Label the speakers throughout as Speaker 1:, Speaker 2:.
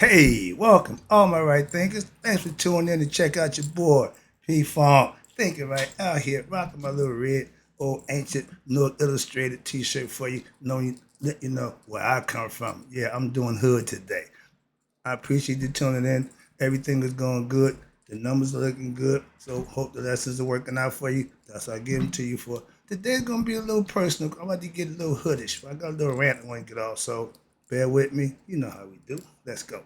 Speaker 1: Hey, welcome, all my right thinkers. Thanks for tuning in to check out your boy, P Fong. Thinking right out here, rocking my little red, old ancient North Illustrated t shirt for you, knowing let you know where I come from. Yeah, I'm doing hood today. I appreciate you tuning in. Everything is going good. The numbers are looking good. So hope the lessons are working out for you. That's what I give them to you for. Today's gonna be a little personal. I'm about to get a little hoodish. I got a little rant I want to get off. So bear with me. You know how we do. Let's go.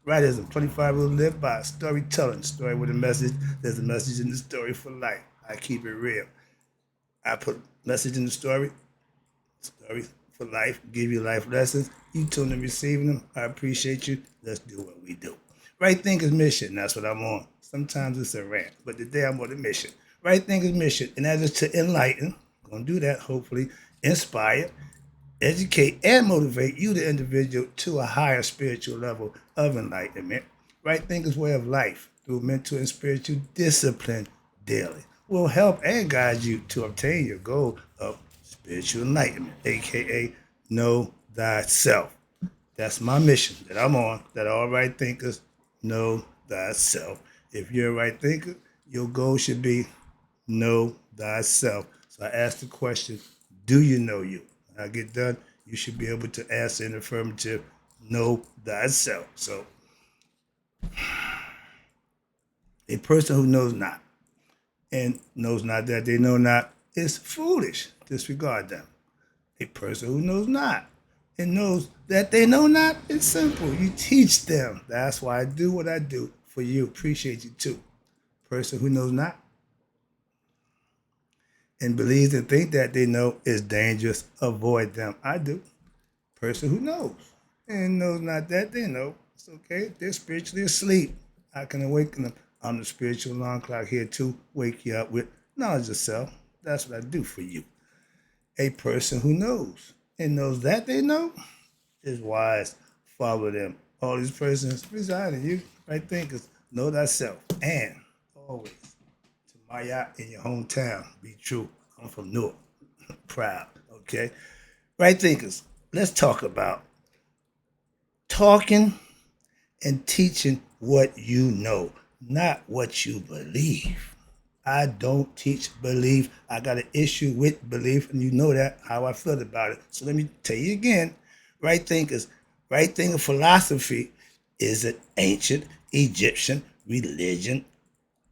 Speaker 1: Writism, 25 will live by storytelling. Story with a message. There's a message in the story for life. I keep it real. I put message in the story for life, give you life lessons. You tune in receiving them. I appreciate you. Let's do what we do. Right Thinkers Mission, that's what I'm on. Sometimes it's a rant, but today I'm on a mission. Right Thinkers Mission, and that is to enlighten. Gonna do that, hopefully. Inspire, educate, and motivate you, the individual, to a higher spiritual level of enlightenment. Right Thinkers Way of Life through mental and spiritual discipline daily will help and guide you to obtain your goal of spiritual enlightenment, aka know thyself. That's my mission that I'm on, that all right thinkers know thyself. If you're a right thinker, your goal should be know thyself. So I ask the question, do you know you? When I get done, you should be able to answer in the affirmative, know thyself. So a person who knows not and knows not that they know not is foolish. Disregard them. A person who knows not and knows that they know not, it's simple. You teach them. That's why I do what I do for you. Appreciate you too. Person who knows not and believes and think that they know is dangerous. Avoid them. I do. Person who knows and knows not that they know. It's okay. They're spiritually asleep. I can awaken them. I'm the spiritual alarm clock here to wake you up with knowledge of self. That's what I do for you. A person who knows and knows that they know is wise. Follow them. All these persons reside in you. Right thinkers. Know thyself. And always to my yacht in your hometown. Be true. I'm from Newark. Proud. Okay. Right thinkers. Let's talk about talking and teaching what you know, not what you believe. I don't teach belief. I got an issue with belief, and you know that how I feel about it. So let me tell you again, right thinkers, right thinker philosophy is an ancient Egyptian religion,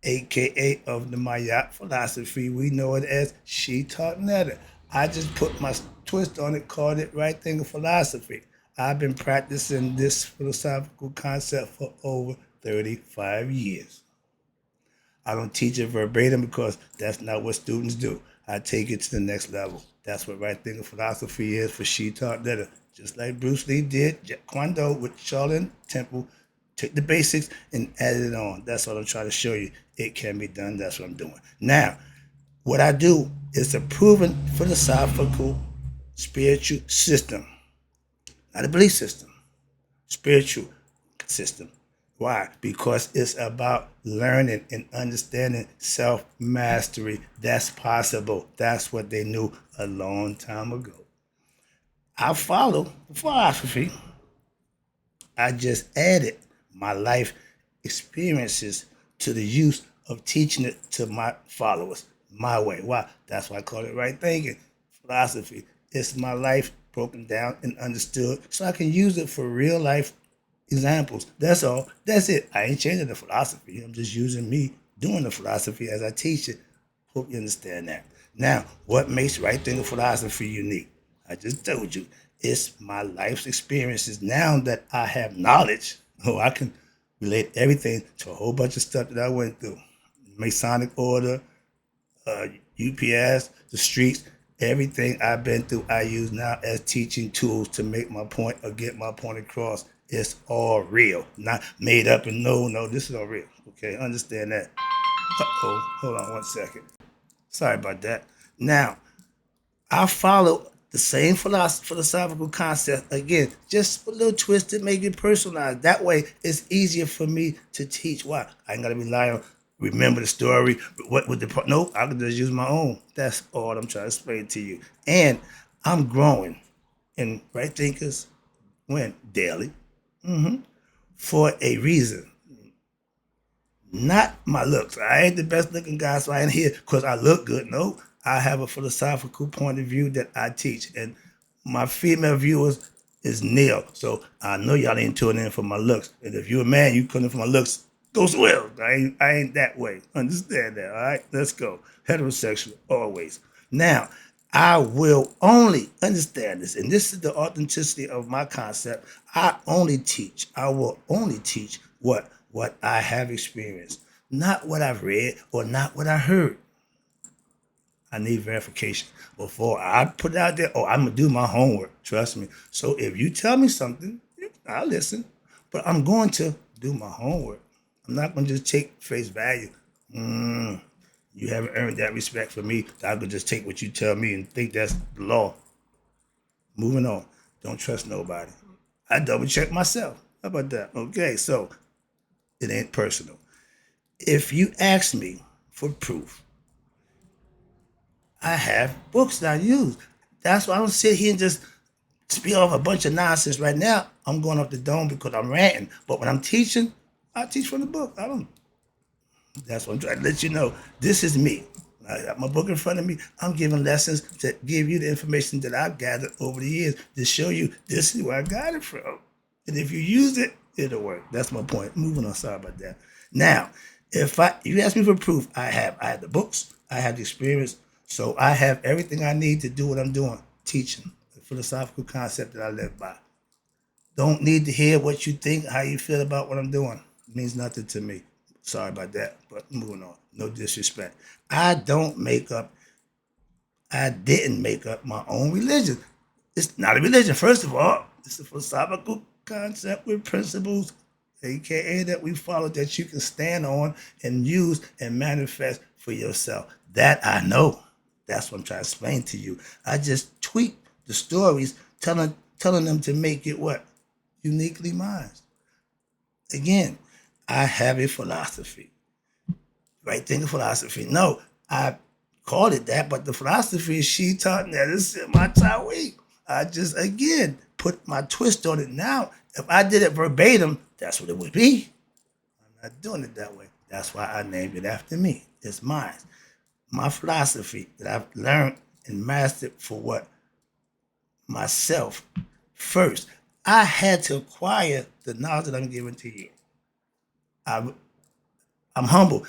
Speaker 1: aka of the Maya philosophy. We know it as she taught Netta. I just put my twist on it, called it right thinker philosophy. I've been practicing this philosophical concept for over 35 years. I don't teach it verbatim because that's not what students do. I take it to the next level. That's what right thinking philosophy is for she taught letter. Just like Bruce Lee did Kwando with Shaolin Temple, took the basics and added it on. That's what I'm trying to show you. It can be done. That's what I'm doing. Now, what I do is a proven philosophical spiritual system, not a belief system, spiritual system. Why? Because it's about learning and understanding self mastery. That's possible. That's what they knew a long time ago. I follow the philosophy. I just added my life experiences to the use of teaching it to my followers my way. Why? That's why I call it right thinking philosophy. It's my life broken down and understood so I can use it for real life examples. That's all. That's it. I ain't changing the philosophy. I'm just using me doing the philosophy as I teach it. Hope you understand that. Now, what makes right thinking philosophy unique? I just told you. It's my life's experiences. Now that I have knowledge, I can relate everything to a whole bunch of stuff that I went through. Masonic order, UPS, the streets, everything I've been through, I use now as teaching tools to make my point or get my point across. It's all real, not made up. And no, this is all real. Okay, understand that. Hold on one second. Sorry about that. Now, I follow the same philosophical concept again, just a little twisted, make it personalized. That way, it's easier for me to teach. Why? I ain't gotta rely on remember the story. What would the no? I can just use my own. That's all I'm trying to explain to you. And I'm growing, and right thinkers win daily for a reason. Not my looks. I ain't the best looking guy, so I ain't here because I look good. No, I have a philosophical point of view that I teach, and my female viewers is nil. So I know y'all ain't tuning in for my looks. And if you're a man, you tuning in for my looks. Go swell. I ain't that way. Understand that? All right, let's go. Heterosexual always. Now, I will only understand this, and this is the authenticity of my concept. I will only teach what I have experienced, not what I've read or not what I heard. I need verification before I put it out there. Oh, I'm gonna do my homework. Trust me. So if you tell me something, I'll listen. But I'm going to do my homework. I'm not gonna just take face value. You haven't earned that respect for me. I could just take what you tell me and think that's the law. Moving on. Don't trust nobody. I double check myself. How about that? Okay, so it ain't personal. If you ask me for proof, I have books that I use. That's why I don't sit here and just speak off a bunch of nonsense right now. I'm going off the dome because I'm ranting. But when I'm teaching, I teach from the book. I don't. That's what I'm trying to let you know. This is me. I got my book in front of me. I'm giving lessons to give you the information that I've gathered over the years to show you this is where I got it from. And if you use it, it'll work. That's my point. Moving on. Sorry about that. Now, if you ask me for proof, I have the books, I have the experience, so I have everything I need to do what I'm doing, teaching the philosophical concept that I live by. Don't need to hear what you think, how you feel about what I'm doing. It means nothing to me. Sorry about that, but moving on. No disrespect. I didn't make up my own religion. It's not a religion, first of all. It's a philosophical concept with principles, aka that we follow, that you can stand on and use and manifest for yourself. That I know. That's what I'm trying to explain to you. I just tweak the stories, telling them to make it what? Uniquely mine. Again, I have a philosophy. Right thinking philosophy. No, I called it that, but the philosophy she taught me that is my Tawi. I just again put my twist on it. Now, if I did it verbatim, that's what it would be. I'm not doing it that way. That's why I named it after me. It's mine. My philosophy that I've learned and mastered for what? Myself. First, I had to acquire the knowledge that I'm giving to you. I'm humble.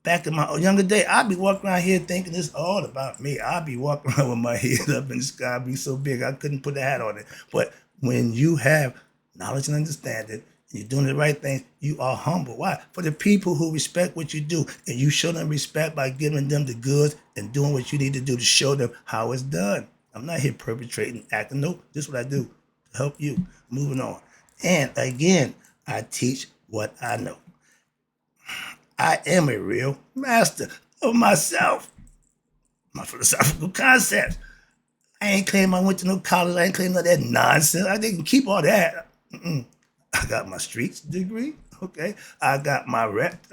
Speaker 1: Back in my younger day, I'd be walking around here thinking it's all about me. I'd be walking around with my head up in the sky, be so big I couldn't put a hat on it. But when you have knowledge and understanding, and you're doing the right thing, you are humble. Why? For the people who respect what you do, and you show them respect by giving them the goods and doing what you need to do to show them how it's done. I'm not here perpetrating, acting. Nope, this is what I do to help you. Moving on. And again, I teach what I know. I am a real master of myself, my philosophical concepts. I ain't claim I went to no college. I ain't claim none of that nonsense. I didn't keep all that. I got my streets degree. Okay. I got my rep.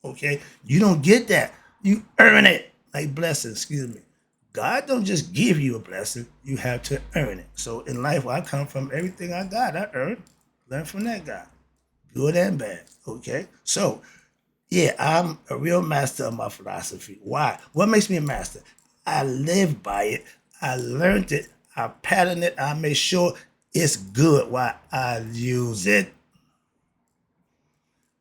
Speaker 1: Okay. You don't get that. You earn it. Like blessing, excuse me. God don't just give you a blessing. You have to earn it. So in life, where I come from, everything I got, I earned. Learn from that guy. Good and bad. Okay. So yeah, I'm a real master of my philosophy. Why? What makes me a master? I live by it. I learned it. I pattern it. I make sure it's good while I use it.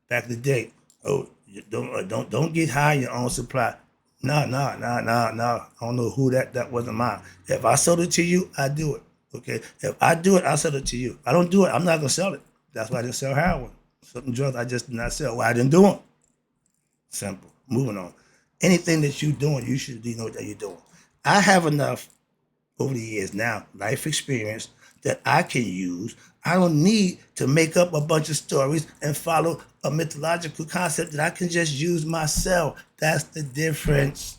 Speaker 1: Back in the day, oh, don't get high on your own supply. No. I don't know who that wasn't mine. If I sold it to you, I do it. Okay. If I do it, I sell it to you. I don't do it, I'm not gonna sell it. That's why I didn't sell heroin. Certain drugs I just did not sell. Why I didn't do them. Simple. Moving on. Anything that you're doing, you should know that you're doing. I have enough over the years now, life experience, that I can use. I don't need to make up a bunch of stories and follow a mythological concept that I can just use myself. That's the difference.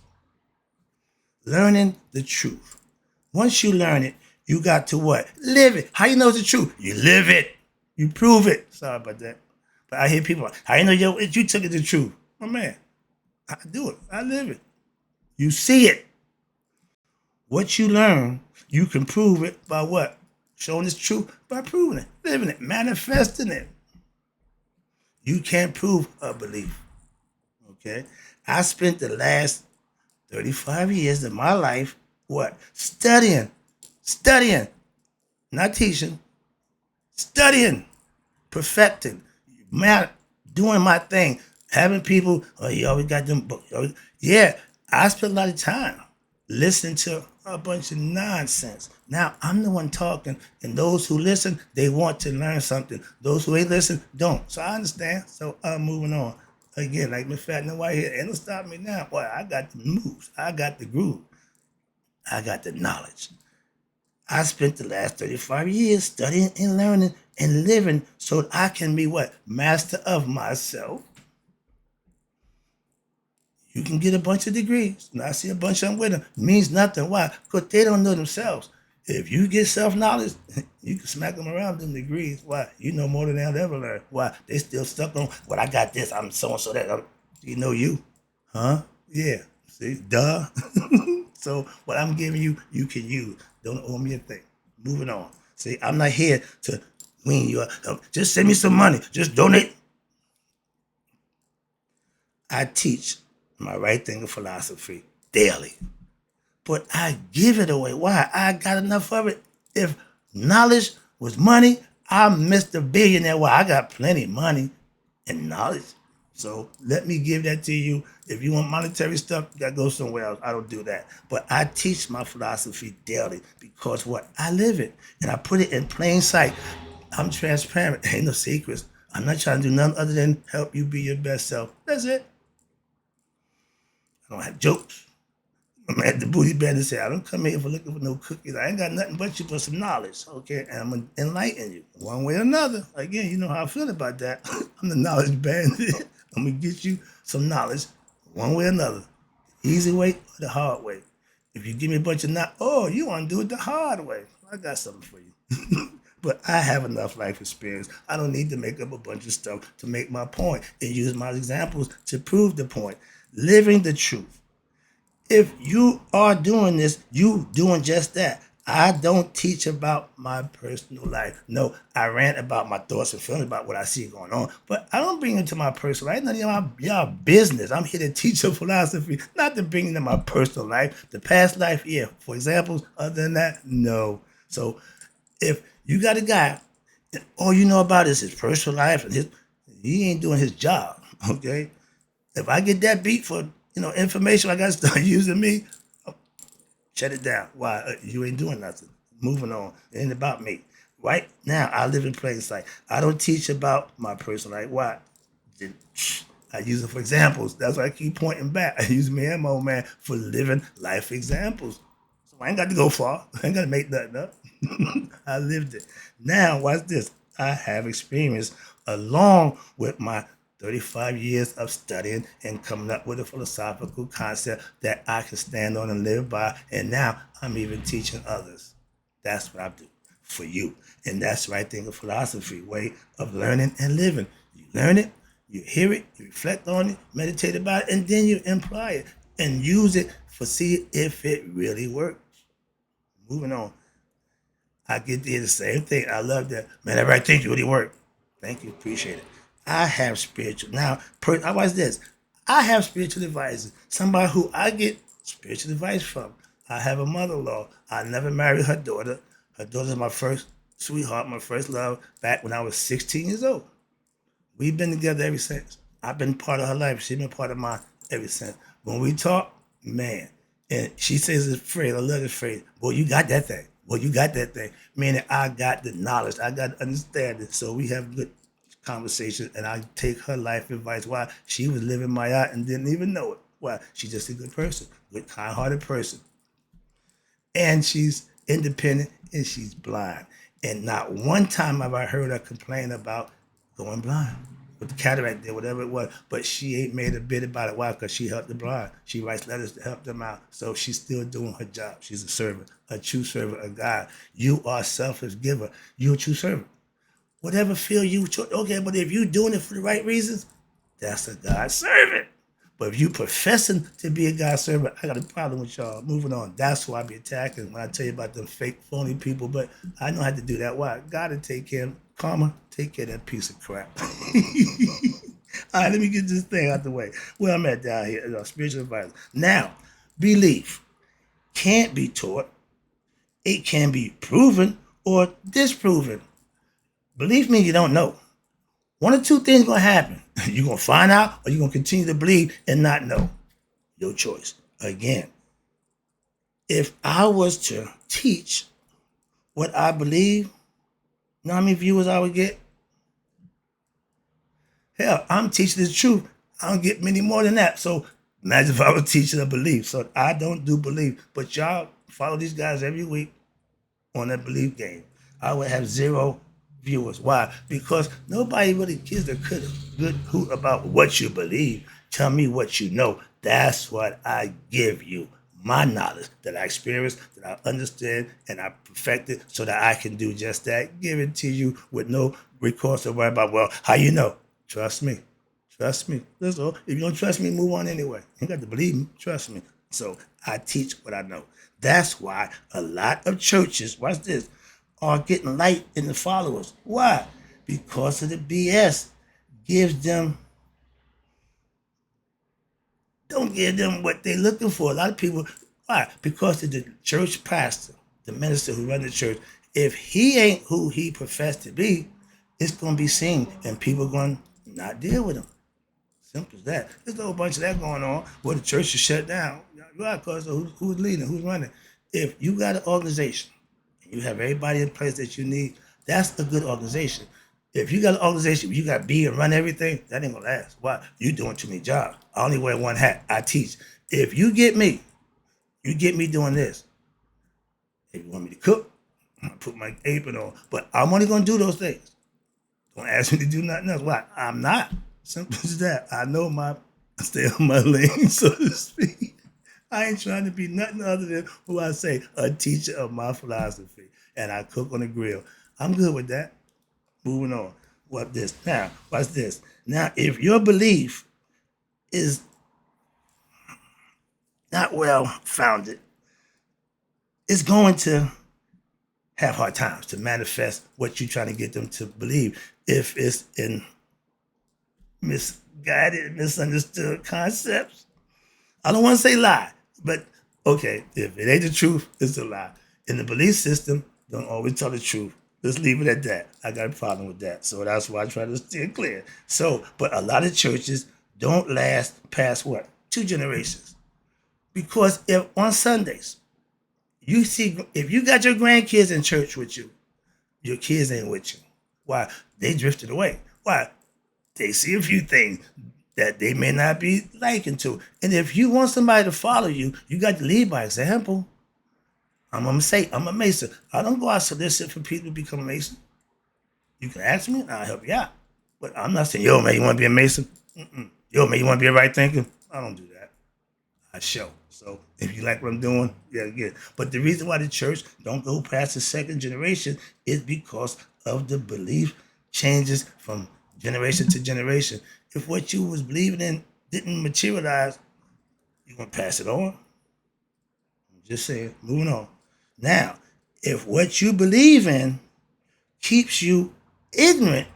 Speaker 1: Learning the truth. Once you learn it, you got to what? Live it. How you know it's the truth? You live it. You prove it. Sorry about that. But I hear people like, how you know you took it the truth? My man, I do it. I live it. You see it. What you learn, you can prove it by what? Showing it's true by proving it. living it, manifesting it. You can't prove a belief. Okay? I spent the last 35 years of my life, what? Studying, not teaching, studying, perfecting, man, doing my thing, having people, oh, you always got them books. Yeah, I spent a lot of time listening to a bunch of nonsense. Now I'm the one talking, and those who listen, they want to learn something. Those who ain't listen, don't. So I understand. So I'm moving on. Again, like Miss Fat and White here, ain't no stop me now. Boy, I got the moves. I got the groove. I got the knowledge. I spent the last 35 years studying and learning and living so that I can be what? Master of myself. You can get a bunch of degrees, and I see a bunch of them with them. It means nothing. Why? Because they don't know themselves. If you get self-knowledge, you can smack them around them degrees. Why? You know more than they'll ever learn. Why? They still stuck on, well, I got this, I'm so-and-so that. You know you? Huh? Yeah. See? Duh. So what I'm giving you, you can use. Don't owe me a thing. Moving on. See, I'm not here to wean you up. Just send me some money. Just donate. I teach my right thing of philosophy daily, but I give it away. Why? I got enough of it. If knowledge was money, I'm Mr. Billionaire. Why? I got plenty of money and knowledge. So let me give that to you. If you want monetary stuff, you gotta go somewhere else. I don't do that. But I teach my philosophy daily because what? I live it and I put it in plain sight. I'm transparent. Ain't no secrets. I'm not trying to do nothing other than help you be your best self. That's it. I don't have jokes. I'm at the booty band and say, I don't come here for looking for no cookies. I ain't got nothing but you for some knowledge, okay? And I'm going to enlighten you one way or another. Again, you know how I feel about that. I'm the knowledge bandit. I'm going to get you some knowledge one way or another. Easy way or the hard way. If you give me a bunch of knowledge, oh, you want to do it the hard way. I got something for you. But I have enough life experience. I don't need to make up a bunch of stuff to make my point and use my examples to prove the point. Living the truth. If you are doing this, you doing just that. I don't teach about my personal life. No, I rant about my thoughts and feelings about what I see going on, but I don't bring it to my personal life. None of y'all business. I'm here to teach a philosophy, not to bring it to my personal life. The past life, yeah. For examples, other than that, no. So if you got a guy, and all you know about is his personal life and he ain't doing his job, okay? If I get that beat for information, I got to start using me. Shut it down. Why? You ain't doing nothing. Moving on. It ain't about me. Right now, I live in plain sight. I don't teach about my personal life. Why? I use it for examples. That's why I keep pointing back. I use me and my old man for living life examples. So I ain't got to go far. I ain't got to make nothing up. I lived it. Now, watch this. I have experience along with my 35 years of studying and coming up with a philosophical concept that I can stand on and live by. And now I'm even teaching others. That's what I do for you. And that's the right thing of philosophy, way of learning and living. You learn it, you hear it, you reflect on it, meditate about it, and then you apply it and use it for see if it really works. Moving on. I get to hear the same thing. I love that. Man, that right thing really worked. Thank you. Appreciate it. I have spiritual. Now, I watch this. I have spiritual advisors. Somebody who I get spiritual advice from. I have a mother-in-law. I never married her daughter. Her daughter's my first sweetheart, my first love, back when I was 16 years old. We've been together ever since. I've been part of her life. She's been part of mine ever since. When we talk, man, and she says it's afraid. I love the phrase. Boy, you got that thing. Boy, you got that thing. Meaning I got the knowledge. I got the understanding. So we have good conversation, and I take her life advice. Why? She was living my out and didn't even know it. Why? She's just a good person, good, kind-hearted person. And she's independent and she's blind. And not one time have I heard her complain about going blind with the cataract there, whatever it was. But she ain't made a bit about it. Why? Because she helped the blind. She writes letters to help them out. So she's still doing her job. She's a servant, a true servant of God. You are a selfless giver. You're a true servant. Whatever feel you, okay, but if you're doing it for the right reasons, that's a God servant. But if you professing to be a God servant, I got a problem with y'all. Moving on. That's why I be attacking when I tell you about them fake, phony people. But I know how to do that. Why? God to take care of karma, take care of that piece of crap. All right, let me get this thing out the way. Where I'm at down here, spiritual advice. Now, belief can't be taught. It can be proven or disproven. Belief means you don't know. One or two things gonna happen. You're gonna find out, or you're gonna continue to believe and not know. Your choice. Again, if I was to teach what I believe, you know how many viewers I would get? Hell, I'm teaching the truth. I don't get many more than that. So imagine if I was teaching a belief. So I don't do belief. But y'all follow these guys every week on that belief game. I would have 0 viewers. Why? Because nobody really gives a good hoot about what you believe. Tell me what you know. That's what I give you. My knowledge that I experienced, that I understand, and I perfected so that I can do just that. Give it to you with no recourse to worry about, well, how you know? Trust me. Trust me. That's all. If you don't trust me, move on anyway. You got to believe me. Trust me. So I teach what I know. That's why a lot of churches, watch this, are getting light in the followers. Why? Because of the BS gives them, don't give them what they're looking for. A lot of people, why? Because of the church pastor, the minister who runs the church. If he ain't who he professed to be, it's going to be seen and people are going to not deal with him. Simple as that. There's a whole bunch of that going on where the church is shut down. Right, because who's leading, who's running? If you got an organization and you have everybody in place that you need, that's a good organization. If you got an organization where you got B and run everything, that ain't gonna last. Why? You doing too many jobs. I only wear one hat. I teach. If you get me doing this. If you want me to cook, I put my apron on. But I'm only gonna do those things. Don't ask me to do nothing else. Why? I'm not. Simple as that. I know I stay on my lane, so to speak. I ain't trying to be nothing other than who I say, a teacher of my philosophy. And I cook on the grill. I'm good with that. Moving on. What this? Now, what's this? Now, if your belief is not well founded, it's going to have hard times to manifest what you're trying to get them to believe. If it's in misguided, misunderstood concepts, I don't want to say lie, but okay, if it ain't the truth, it's a lie. In the belief system, don't always tell the truth. Let's leave it at that. I got a problem with that. So that's why I try to steer clear. So, but a lot of churches don't last past what? 2 generations. Because if on Sundays, you see, if you got your grandkids in church with you, your kids ain't with you. Why? They drifted away. Why? They see a few things that they may not be liking to. And if you want somebody to follow you, you got to lead by example. I'm going to say, I'm a Mason. I don't go out solicit for people to become a Mason. You can ask me and I'll help you out. But I'm not saying, yo, man, you want to be a Mason? Mm-mm. Yo, man, you want to be a right thinker? I don't do that. I show. So if you like what I'm doing, yeah, good. But the reason why the church don't go past the 2nd generation is because of the belief changes from generation to generation. If what you was believing in didn't materialize, you're going to pass it on. I'm just saying, moving on. Now, if what you believe in keeps you ignorant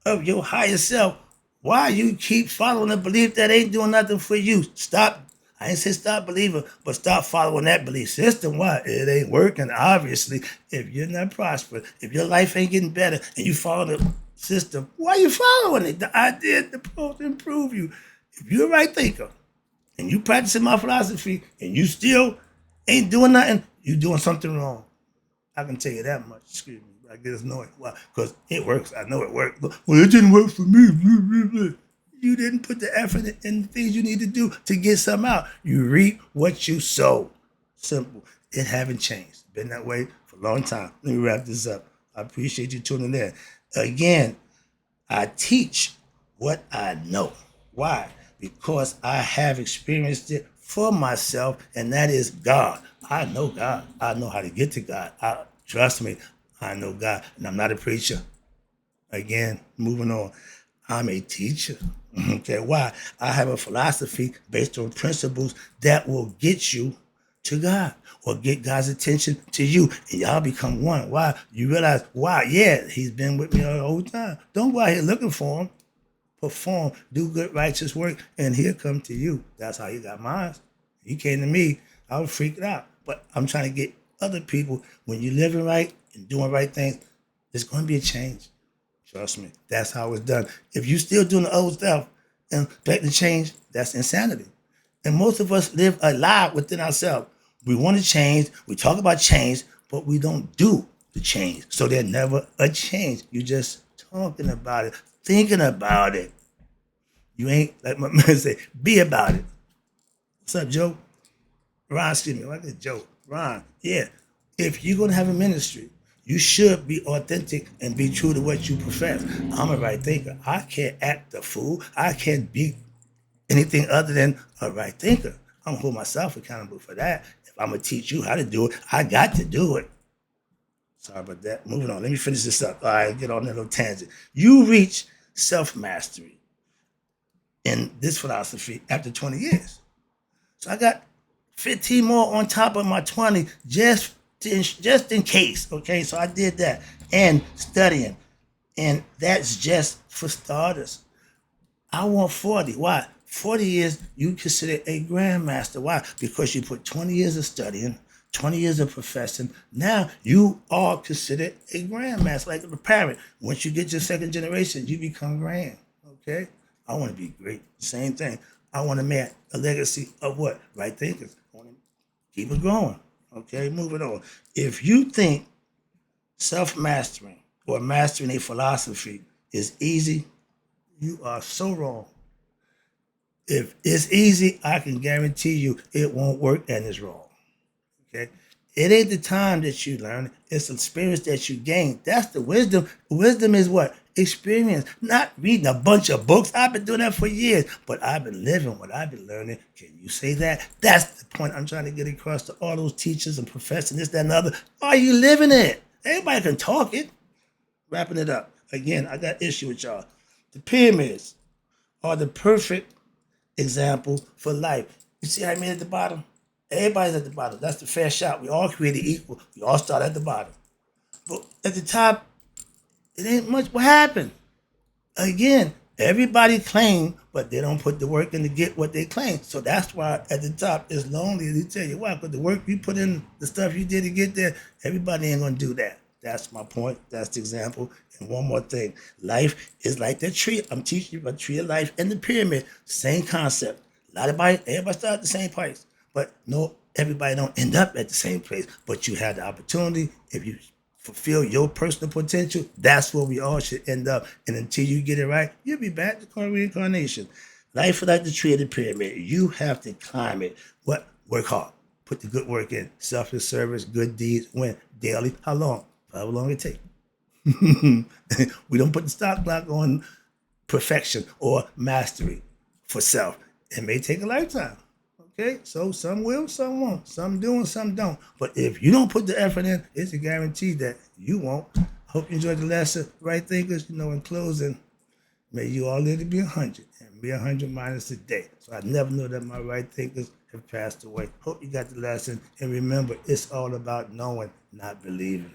Speaker 1: of your higher self, why you keep following a belief that ain't doing nothing for you? Stop. I ain't say stop believing, but stop following that belief system. Why? It ain't working, obviously. If you're not prospering, if your life ain't getting better, and you follow the system, why are you following it? The idea is supposed to improve you. If you're a right thinker, and you practicing my philosophy, and you still ain't doing nothing, you doing something wrong. I can tell you that much. Excuse me. I get annoyed. Why? Because it works. I know it worked. Well, it didn't work for me. You didn't put the effort in the things you need to do to get something out. You reap what you sow. Simple. It haven't changed. Been that way for a long time. Let me wrap this up. I appreciate you tuning in. Again, I teach what I know. Why? Because I have experienced it for myself, and that is God. I know God. I know how to get to God. Trust me, I know God, and I'm not a preacher. Again, moving on. I'm a teacher. Okay, why? I have a philosophy based on principles that will get you to God or get God's attention to you, and y'all become one. Why? You realize, wow, yeah, he's been with me all the whole time. Don't go out here looking for him. Perform, do good, righteous work, and he'll come to you. That's how you got mine. He came to me, I was freaking out. But I'm trying to get other people, when you're living right and doing right things, there's going to be a change. Trust me, that's how it's done. If you still doing the old stuff and expect to change, that's insanity. And most of us live a lie within ourselves. We want to change, we talk about change, but we don't do the change. So there's never a change. You're just talking about it, thinking about it. You ain't, like my man say, be about it. What's up, Joe? Ron, excuse me, like this, Joe. Ron, yeah. If you're going to have a ministry, you should be authentic and be true to what you profess. I'm a right thinker. I can't act a fool. I can't be anything other than a right thinker. I'm gonna hold myself accountable for that. If I'm gonna teach you how to do it, I got to do it. Sorry about that. Moving on. Let me finish this up. All right, get on that little tangent. You reach self-mastery in this philosophy after 20 years. So I got 15 more on top of my 20 just in case. Okay, so I did that and studying. And that's just for starters. I want 40. Why? 40 years you consider a grandmaster. Why? Because you put 20 years of studying, 20 years of professing. Now you are considered a grandmaster, like a parent. Once you get your second generation, you become grand. Okay? I want to be great. Same thing. I want to make a legacy of what? Right thinkers. I want to keep it growing. Okay, moving on. If you think self-mastering or mastering a philosophy is easy, you are so wrong. If it's easy, I can guarantee you it won't work and it's wrong. Okay? It ain't the time that you learn, it's the experience that you gain. That's the wisdom. Wisdom is what? Experience. Not reading a bunch of books. I've been doing that for years, but I've been living what I've been learning. Can you say that? That's the point I'm trying to get across to all those teachers and professors, this, that, and the other. Are you living it? Everybody can talk it. Wrapping it up. Again, I got issue with y'all. The pyramids are the perfect example for life. You see how I made at the bottom? Everybody's at the bottom. That's the fair shot. We all created equal. We all start at the bottom. But at the top, it ain't much. What happened? Again, everybody claim, but they don't put the work in to get what they claim. So that's why at the top it's lonely. They tell you why, because the work you put in, the stuff you did to get there, everybody ain't gonna do that. That's my point. That's the example. And one more thing. Life is like the tree. I'm teaching you about the tree of life and the pyramid. Same concept. Everybody start at the same place. But no, everybody don't end up at the same place. But you have the opportunity. If you fulfill your personal potential, that's where we all should end up. And until you get it right, you'll be back to call reincarnation. Life is like the tree of the pyramid. You have to climb it. What? Work hard. Put the good work in. Selfless service, good deeds, win daily. How long? However long it takes. We don't put the stop clock on perfection or mastery for self. It may take a lifetime. Okay, so some will, some won't. Some do and some don't. But if you don't put the effort in, it's a guarantee that you won't. I hope you enjoyed the lesson. Right thinkers, in closing, may you all live to be 100 and be 100 minus a day. So I never know that my right thinkers have passed away. Hope you got the lesson. And remember, it's all about knowing, not believing.